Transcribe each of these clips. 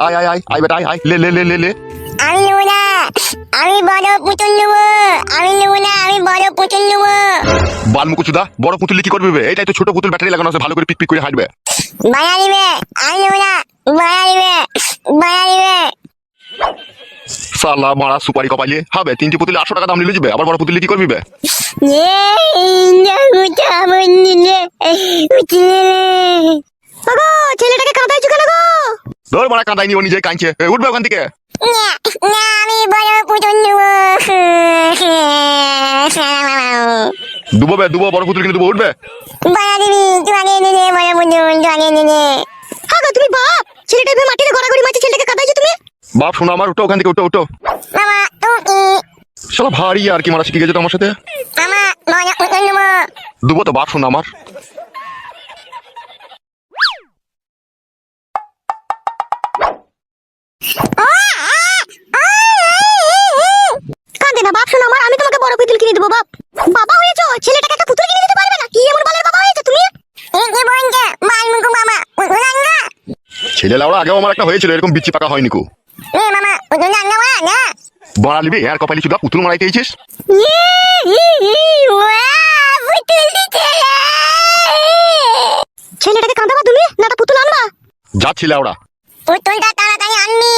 আয় আয় আয় আয় বেটা আয় আয় লে লে লে লে লে। আমি নেবো না, আমি বড় পুতুল নেবো। আমি নেবো না, আমি বড় পুতুল নেবো। বালমুকুচুদা বড় পুতুল কি করবে বে? এইটাই তো ছোট পুতুল ব্যাটারি লাগানো আছে, ভালো করে পিক পিক করে হাঁটবে। বাড়া দিবে, আমি নেবো না, বাড়া দিবে, বাড়া দিবে। সালা মারা সুপারি কপাইলে হবে। 3টি পুতুল 800 টাকা দাম নিলে যাবে, আবার বড় পুতুল কি করবি বে? ছেলেটাকে কাঁদাইছো কেন গো? ধর মারা কাঁদাইনি, ও নিজে কাঁদছে। উঠবে ওখান থেকে। না, আমি বড় পুতুল নেবো। দুবো বে দুবো, বড় পুতুল কিনে দুবো, উঠবে। বাড়া দিবি, তুই আগে এনে দে, বড় পুতুল তুই আগে এনে দে। হ্যাঁ গো, তুমি বাপ ছেলেটা ভেবে মাটিতে গড়াগড়ি মারছে, ছেলেটাকে কাঁদাইছো তুমি? বাপ শোনো আমার, উঠো ওখান থেকে, উঠো উঠো। মামা তুমি, শালা ভারী আর কি মারা শিখে গেছে তো আমার সাথে। মামা বড় পুতুল নেবো। দুবো তো বাপ শোনো আমার। কাঁদে না বাপ, শোনো আমার, আমি তোমাকে বড় পুতুল কিনে দেবো বাপ। বাবা হয়েছো, ছেলেটাকে একটা পুতুল কিনে দিতে পারবে না? কি এমন বালের বাবা হয়েছে তুমি? এই কি বলছে মালমুকু মামা, পুতুল আনগা? ছেলে লাউড়া আগেও আমার একটা হয়েছিল, এরকম বিচ্ছি পাকা হয়নি কো। এ মামা পুতুল আনগা না? বড়া লিবি আর কপালি চুদা পুতুল মারাইতে এইছিস। পুতুল দিতে। ছেলেটাকে কাঁদাবা তুমি না একটা পুতুল আনবা? যাচ্ছি লাউড়া। পুতুলটা তাড়াতাড়ি আনবি।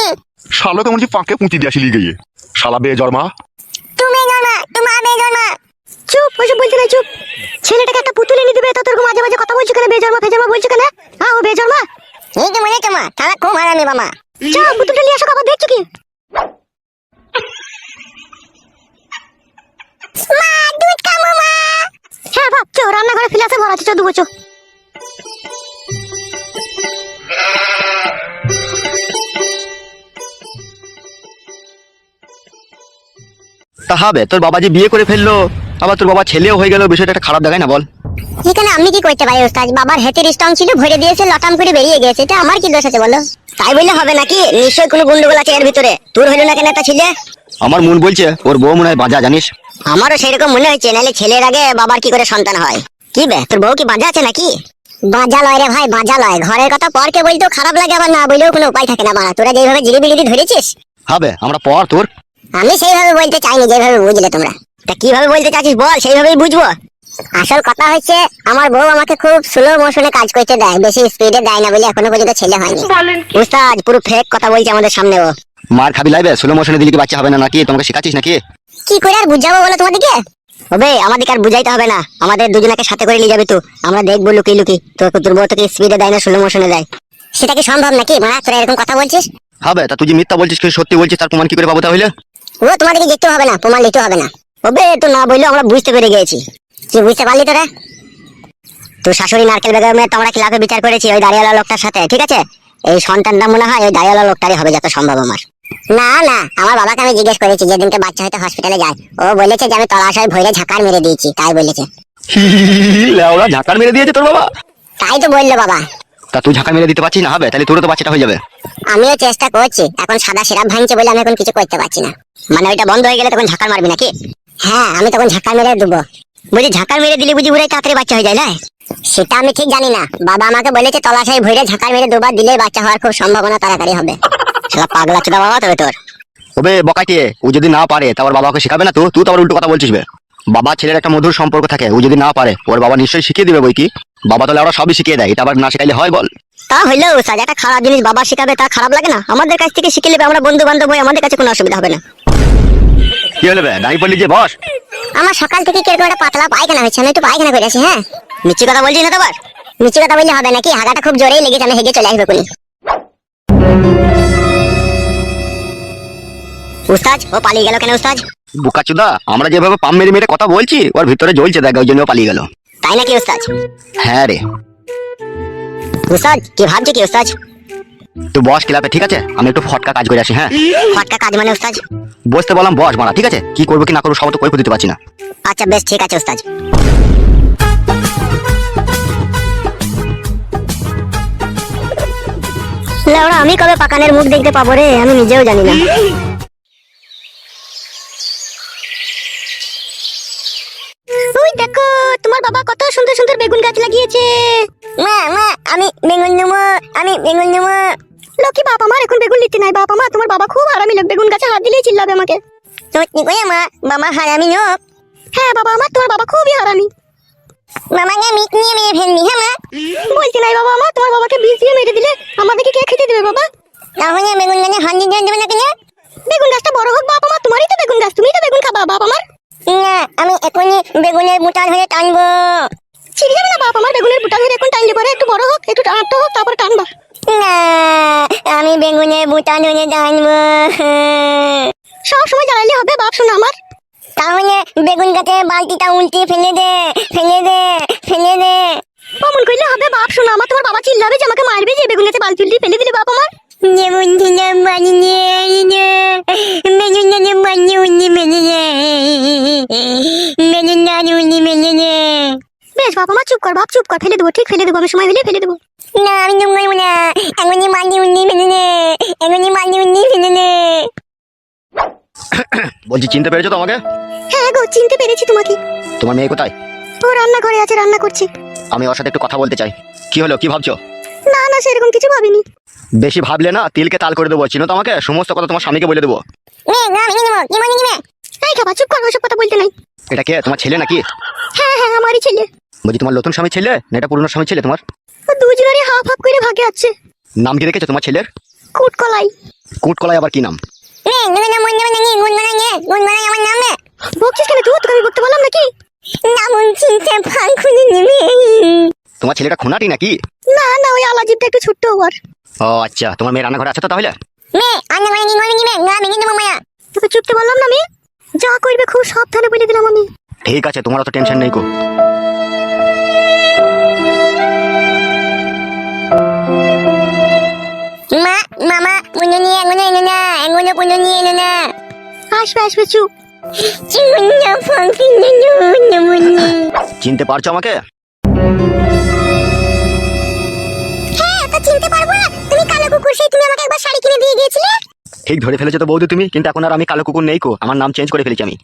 শালো কেমন যে পাকে পুঁতি দিয়ে আসি গিয়ে। শালা বে জর্মা। তুমি জন্মা, তোমার বেজন্মা। চুপ, ওইসব বলতে না, চুপ। ছেলেটাকে একটা পুতুল এনে দিবে, তত মাঝে মাঝে কথা বলছো কেন? বেজন্মা ফেজন্মা বলছো কেন? হ্যাঁ ও বেজন্মা। এই তো মনে তোমার তারা খুব হারামি মামা। চল পুতুলটা নিয়ে আসো, আবার দেখছো কি? মা দুধ খাবো মা। হ্যাঁ বাপ, চো রান্নাঘরে ফিলাসে ভরা আছে, চো দুবো চো। তা হবে, তোর বাবা যে বিয়ে করে ফেললো, আবার তোর বাবা ছেলেও হয়ে গেল, বিষয়টা একটা খারাপ দেখায় না বল? এখানে আমি কি করতে পারি ওস্তাদ? বাবার হেতের স্টং ছিল, ভরে দিয়েছে, লটাম করে বেরিয়ে গেছে, এটা আমার কি দোষ আছে বলো? তাই বললে হবে নাকি? নিশ্চয়ই কোনো গন্ডগোল আছে এর ভিতরে। তোর হইলো না কেন একটা ছেলে? আমার মন বলছে ওর বউ মনে হয় বাজা, জানিস? আমারও সেরকম মনে হচ্ছে, নাহলে ছেলের আগে বাবার কি করে সন্তান হয়? কি বে, তোর বউ কি বাজা আছে নাকি? বাজা লয় রে ভাই, বাজা লয়। ঘরের কথা পরকে বলতেও খারাপ লাগে, আবার না বললেও কোনো উপায় থাকে না। বাড়া তোরা যেভাবে জিলিবিলিটি ধরেছিস, হবে আমরা পর তোর। আমি সেইভাবে বলতে চাইনি যেভাবে বুঝলে তোমরা। তা কিভাবে বলতে চাচ্ছিস বল, সেইভাবেই বুঝবো। আসল কথা হচ্ছে, আমার বউ আমাকে খুব স্লো মোশনে কাজ করতে দেয়, বেশি স্পিডে দেয় না বলে এখনো পর্যন্ত ছেলে হয়নি। উস্তাদ পুরো ফেক কথা বলছে আমাদের সামনে ও। মার খাবি লাইবে, স্লো মোশনে দিলে কি বাচ্চা হবে না নাকি? তোমাকে শেখাচ্ছিস নাকি? কি করে আর বুঝাবো বলো তোমাদেরকে? হবে আমাদেরকে আর বুঝাইতে হবে না, আমাদের দুজনকে সাথে করে নিয়ে যাবে তো, আমরা দেখবো লুকিয়ে লুকিয়ে তোর বউ তোকে স্পিডে দেয় না স্লো মোশনে দেয়। সেটা কি সম্ভব নাকি? মানে তোরা এরকম কথা বলছিস? হবে, তা তুই যে মিথ্যা বলছিস, কি সত্যি বলছিস, তার প্রমাণ কি করে পাবো তাহলে? ও তোমাদেরকে দেখতে হবে না, প্রমাণ নিতে হবে না। হবে তো না বললেও আমরা বুঝতে পেরে গেছি। কি বুঝতে পারলি তোরা? তোর শাশুড়ি নারকেল বেগমের তোমরা ক্লাবে বিচার করেছি ওই দাঁড়িয়ালা লোকটার সাথে, ঠিক আছে? এই সন্তানটা মনে হয় ওই দাঁড়িয়ালা লোকটারই হবে যত সম্ভব আমার। না না, আমার বাবাকে আমি জিজ্ঞেস করেছি যেদিনকে বাচ্চা হয়তো হসপিটালে যায়, ও বলেছে যে আমি তলাশয় ভইরে ঝাঁকার মেরে দিয়েছি, তাই বলেছে। লেওড়া ঝাঁকার মেরে দিয়েছে তোর বাবা? তাই তো বললো বাবা। তা তুই ঝাঁকা মেরে দিতে পারছিস না? হবে তাহলে তোরও তো বাচ্চাটা হয়ে যাবে। আমিও চেষ্টা করছি, এখন সাদা সিরাপ ভাঙছে বলে আমি এখন কিছু করতে পারছি না। মানে ওইটা বন্ধ হয়ে গেলে তখন ঝাঁকার মারবি নাকি? হ্যাঁ, আমি তখন ঝাঁকার মেরে দেবো। বুঝি ঝাঁকার মেরে দিলে বুঝি পুরাই তাড়াতাড়ি বাচ্চা হয়ে যায় না? সেটা আমি ঠিক জানি না, বাবা আমাকে বলেছে তলাশাই ভইরে ঝাঁকার মেরে দুবার দিলে বাচ্চা হওয়ার খুব সম্ভাবনা তাড়াতাড়ি হবে। শালা পাগলা চোদা বাবা তবে তোর। ওবে বকাইতে, ও যদি না পারে তা ওর বাবাকে শেখাবে না? তুই তো আবার উল্টো কথা বলছিস বে। বাবা ছেলের একটা মধুর সম্পর্ক থাকে, ও যদি না পারে ওর বাবা নিশ্চয়ই শিখিয়ে দিবে বই কি। বাবা তাহলে ওরা সবই শিখিয়ে দেয়, এটা আবার না শিখাইলে হয় বল? তা হইলেও স্যার, একটা খারাপ জিনিস বাবা শিখাবে তা খারাপ লাগে না? আমাদের কাছ থেকে শিখে নেবে, আমরা বন্ধু বান্ধব হই, আমাদের কাছে কোনো অসুবিধা হবে না। কি হলো বে, দাঁড়িয়ে পড়লি যে? বস। আমার সকাল থেকে কিরকম একটা পাতলা পায়খানা হয়েছে, আমি একটু পায়খানা করে আসি। হ্যাঁ, মিথ্যে কথা বলছিস না তো আবার? মিষ্টি কথা বললে হবে নাকি? হাগাটা খুব জোরেই লেগেছে, আমি হেগে চলে আসবো কোনি। উস্তাদ ও পালিয়ে গেল কেন উস্তাদ? বুকাচুদা, আমরা যেভাবে পাম মেরে মেরে কথা বলছি ওর ভিতরে জ্বলছে, দেখ ওই জন্য ও পালিয়ে গেল। তাই নাকি উস্তাদ? হ্যাঁ রে। উস্তাদ কি ভাবছে কি উস্তাদ? তুই বস ক্লাবে, ঠিক আছে? আমি একটু ফটকা কাজ করে আসি। হ্যাঁ, ফটকা কাজ মানে উস্তাদ? বসতে বললাম বস মারা, ঠিক আছে? কি করবো কি না করবো সব তো কৈফিয়ত দিতে পারছি না। আচ্ছা বেশ, ঠিক আছে উস্তাদ। লেওড়া আমি কবে পাকানের মুখ দেখতে পাবো রে, আমি নিজেও জানি না। ওই দেখো, তোমার বাবা কত সুন্দর সুন্দর বেগুন গাছ লাগিয়েছে। মা মা, আমি বেগুন নেবো, আমি বেগুন নেবো। লক্ষ্মী বাপ আমার এখন বেগুন লিখতে নাই। বাপ আমার, তোমার বাবা খুব হারামি লোক, বেগুন গাছে হাত দিলেই চিল্লাবে আমাকে। সত্যি কই মা, বাবা হারামি লোক? হ্যাঁ বাবা আমার, তোমার বাবা খুবই হারামি। মামাকে মিট নিয়ে মেরে ফেলবি? হ্যাঁ মা। বলতে নাই বাবা আমার, তোমার বাবাকে বিষ দিয়ে মেরে দিলে আমাদেরকে কে খেতে দেবে বাবা? তাহলে বেগুন গাছে হাত দিয়ে দেবে না কেন? বেগুন গাছটা বড় হোক বাপ আমার, তোমারই তো বেগুন গাছ, তুমিই তো বেগুন খাবা বাপ আমার। না, আমি এখনই বেগুনের বুটা ধরে টানবো। ছিড়ে যাবে না বাপ আমার, বেগুনের বুটা ধরে এখন টানলে পরে একটু বড় হোক, একটু টানতে হোক, তারপর টানবা। না, আমি বেগুনের বুটা ধরে টানবো। সব সময় জ্বালাইলে হবে বাপ শোনা আমার। তাহলে বেগুন গাছে বালতিটা উল্টে ফেলে দে, ফেলে দে, ফেলে দে। অমন করলে হবে বাপ শোনা আমার, তোমার বাবা চিল্লাবে যে আমাকে মারবে যে বেগুন গাছে বালতি উল্টে ফেলে দিলে বাপ আমার। যেমন দিলাম মানিয়ে বেগুন গাছে বালতি উল্টে ফেলে দে, বেগুন গাছ উল্টে ফেলে দে। বেশ বাপ আমার, চুপ কর বাপ, চুপ কর, ফেলে দেবো, ঠিক ফেলে দেবো, আমি সময় হলে ফেলে দেবো। না আমি চুপ করবো না, এখনই বালতি উল্টে ফেলে দে, এখনই বালতি উল্টে ফেলে দে। বলছি চিনতে পেরেছো তো আমাকে? হ্যাঁ গো, চিনতে পেরেছি তোমাকে। তোমার মেয়ে কোথায়? ও রান্নাঘরে আছে, রান্না করছে। আমি ওর সাথে একটু কথা বলতে চাই। কি হলো, কি ভাবছো? না না, সেরকম কিছু ভাবিনি। বেশি ভাবলে না তিলকে তাল করে দেবো। চিনো তো আমাকে, সমস্ত কথা তোমার স্বামীকে বলে দেবো। এই খাবা, চুপ কর, ওসব কথা বলতে নাই। এটা কে, তোমার ছেলে নাকি? হ্যাঁ হ্যাঁ, আমারই ছেলে। বলছি তোমার নতুন স্বামী ছেলে না এটা পুরনো স্বামী ছেলে তোমার? ও দুজনেরই হাফ হাফ করে ভাগে আছে। নাম কি রেখেছো তোমার ছেলের? কুটকলাই। কুটকলাই আবার কি নাম? বকছিস কেন তুই? তোকে আমি বকতে বললাম নাকি? তোমার ছেলেটা খুনাটি নাকি? না না, ওই আলাজিবটা একটু ছোট্ট ওর। ও আচ্ছা, তোমার মেয়ে রান্নাঘরে আছে তো তাহলে? তোকে চুপতে বললাম না আমি? যা করবে খুব সাবধানে বলে দিলাম আমি। ঠিক আছে, তোমার অত টেনশন নেই কো। মা, মামা, পুনো নিয়ে এগোনো এলো না, এগোনো পুনো নিয়ে এলো না। আসবে আসবে, চুপ। চিনতে পারছো আমাকে? হ্যাঁ, তা চিনতে পারবো না? তুমি কালো কুকুর, সেই তুমি আমাকে একবার শাড়ি কিনে দিয়ে গিয়েছিলে। ঠিক ধরে ফেলেছো তো বৌদি তুমি, কিন্তু এখন আর আমি কালো কুকুর নেই কো, আমার নাম চেঞ্জ করে ফেলেছি আমি।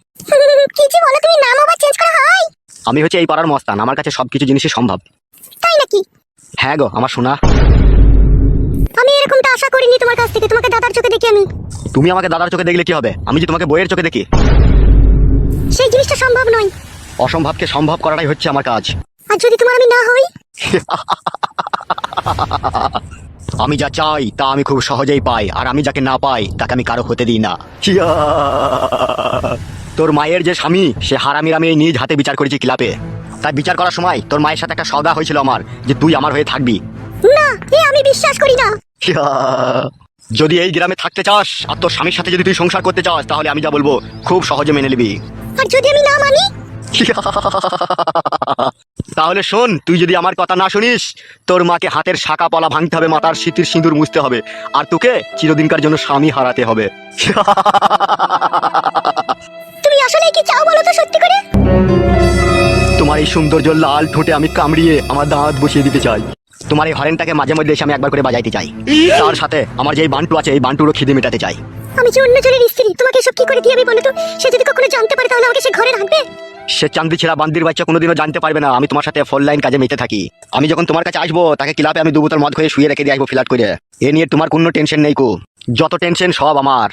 কি যে বলো তুমি, নাম আবার চেঞ্জ করা হয়? আমি হচ্ছে এই পাড়ার মস্তান, আমার কাছে সবকিছু জিনিসই সম্ভব। তাই নাকি? হ্যাঁ গো আমার সোনা। আমি এরকমটা আশা করিনি তোমার কাছ থেকে, তোমাকে দাদার চোখে দেখি আমি। তুমি আমাকে দাদার চোখে দেখলে কি হবে, আমি যে তোমাকে বইয়ের চোখে দেখি। সেই জিনিসটা সম্ভব নয়। অসম্ভবকে সম্ভব করাটাই হচ্ছে আমার কাজ। আর যদি তোমার আমি না হই? আমি যা চাই তা আমি খুব সহজেই পাই, আর আমি যাকে না পাই তাকে আমি কারো হতে দিই না। তোর মায়ের যে স্বামী, সে হারামির আমি নিজ হাতে বিচার করেছি ক্লাবে। তাই বিচার করার সময় তোর মায়ের সাথে একটা সওদা হয়েছিল আমার, যে তুই আমার হয়ে থাকবি। না, এ আমি বিশ্বাস করি না। যদি এই গ্রামে থাকতে চাস আর তোর স্বামীর সাথে যদি তুই সংসার করতে চাস, তাহলে আমি যা বলবো খুব সহজে মেনে নিবি। আর যদি আমি না মানি? তাহলে শোন, তুই যদি আমার কথা না শুনিস, তোর মাকে হাতের শাখা পলা ভাঙতে হবে, মাথার সিঁতির সিঁদুর মুছতে হবে, আর তোকে চিরদিনকার জন্য স্বামী হারাতে হবে। তুমি আসলে কি চাও বলো তো সত্যি করে? তোমার এই সৌন্দর্য লাল ঠোঁটে আমি কামড়িয়ে আমার দাঁত বসিয়ে দিতে চাই। তোমার এই হরেনটাকে মাঝে মধ্যে এসে আমি একবার করে বাজাইতে চাই। তার সাথে আমার যে বান্টু আছে, এই বান্টুরও খিদে মেটাতে চাই। আমি যে অন্যজনের স্ত্রী, তোমাকে এসব কি করে দিয়ে আমি বলো তো? সে যদি কখনো জানতে পারে তাহলে আমাকে সে ঘরে রাখবে? সে চান্দি ছেঁড়া বান্দির বাচ্চা কোনোদিনও জানতে পারবে না আমি তোমার সাথে ফোন লাইন কাজে মেতে থাকি। আমি যখন তোমার কাছে আসবো, তাকে ক্লাবে আমি 2 বোতল মদ খেয়ে শুয়ে রেখে দিয়ে আসবো ফ্ল্যাট করে। এ নিয়ে তোমার কোনো টেনশন নেই কো, যত টেনশন সব আমার।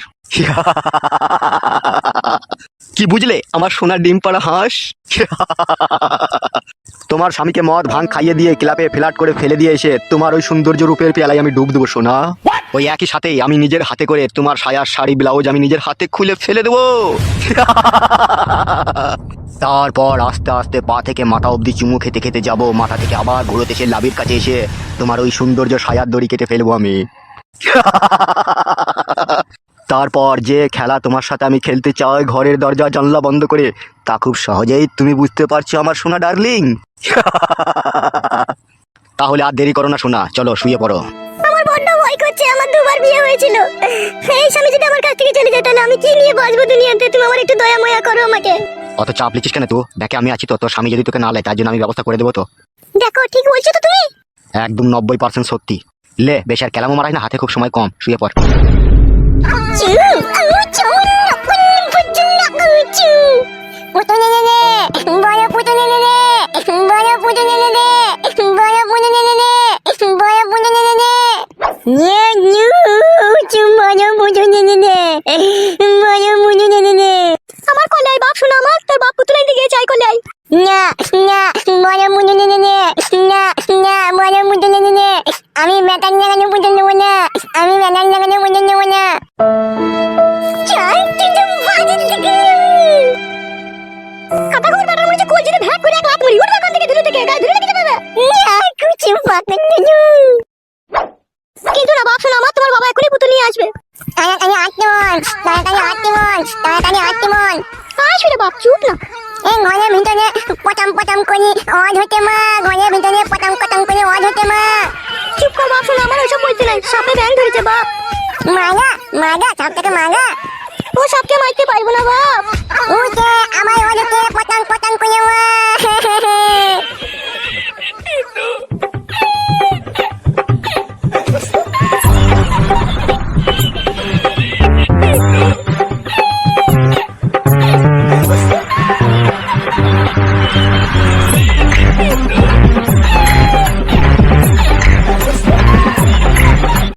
কি বুঝলে আমার সোনার ডিম পাড়া হাঁস? তোমার স্বামীকে মদ ভাঙ খাইয়ে দিয়ে ক্লাবে ফ্ল্যাট করে ফেলে দিয়ে এসে তোমার ওই সৌন্দর্য রূপের পেয়ালায় আমি ডুব দেবো সোনা। ওই একই সাথে আমি নিজের হাতে করে তোমার সায়ার শাড়ি ব্লাউজ আমি নিজের হাতে খুলে ফেলে দেবো। তারপর আস্তে আস্তে পা থেকে মাথা অবধি চুমু খেতে খেতে যাব, মাথা থেকে আবার ঘুরোতে এসে লাভির কাছে এসে তোমার ওই সৌন্দর্য সায়ার দড়ি কেটে ফেলবো আমি। তারপর যে খেলা তোমার সাথে আমি খেলতে চাই ঘরের দরজা জানলা বন্ধ করে, তা খুব সহজেই তুমি বুঝতে পারছো আমার সোনা ডার্লিং। তাহলে আর দেরি করো না সোনা, চলো শুয়ে পড়ো। আমার বড্ড ভয় করছে, আমার 2বার বিয়ে হয়েছিল। এই স্বামী যদি আমার কাছ থেকে চলে যায় তাহলে আমি কি নিয়ে বাঁচবো দুনিয়াতে? তুমি আমার একটু দয়া মায়া করো আমাকে। অত চাপ লিখিস কেন তুই? দেখে আমি আছি তো, তোর স্বামী যদি তোকে না লেয় তার জন্য আমি ব্যবস্থা করে দেবো তো। দেখো ঠিক বলছো তো তুমি? একদম 90% সত্যি। লে বেশ আর কেলামো মারাই না, হাতে খুব সময় কম, শুয়ে পড়। মায়া মুনু নে আমার কলাই বাপ শোনা আমার তোর বাপ পুতুল আইতে গিয়ে চাই কলাই না না মায়া মুনু নে না না মায়া মুনু নে আমি মেটান লাগানো পুতুল নেব না আমি মেটান লাগানো পুতুল নেব না চাই কিন্তু বাজে দিকে কাটা করে বাটার মধ্যে কোল জেনে ভ্যাট করে এক লাত মারি উঠবা কান থেকে ধুলে থেকে গায়ে ধুলে লেগে যাবে না কিছু পাবেন না কিন্তু না বাপ শোনা আমার তোমার বাবা এখনই পুতুল নিয়ে আসবে তাড়াতাড়ি আটটি মন আসবে বাপ চুপ না এই ঘরের ভিতরে পটাম পটাম করে অদ হতে মা ঘরের ভিতরে পটাম পটাম করে অদ হতে মা চুপ কর বাপ শোনা আমার ওসব বলতে নাই সাপে ব্যাং ধরেছে বাপ মাগা সাপটাকে মাগা ও সাপকে মারতে পারবো না বাপ ওকে আমার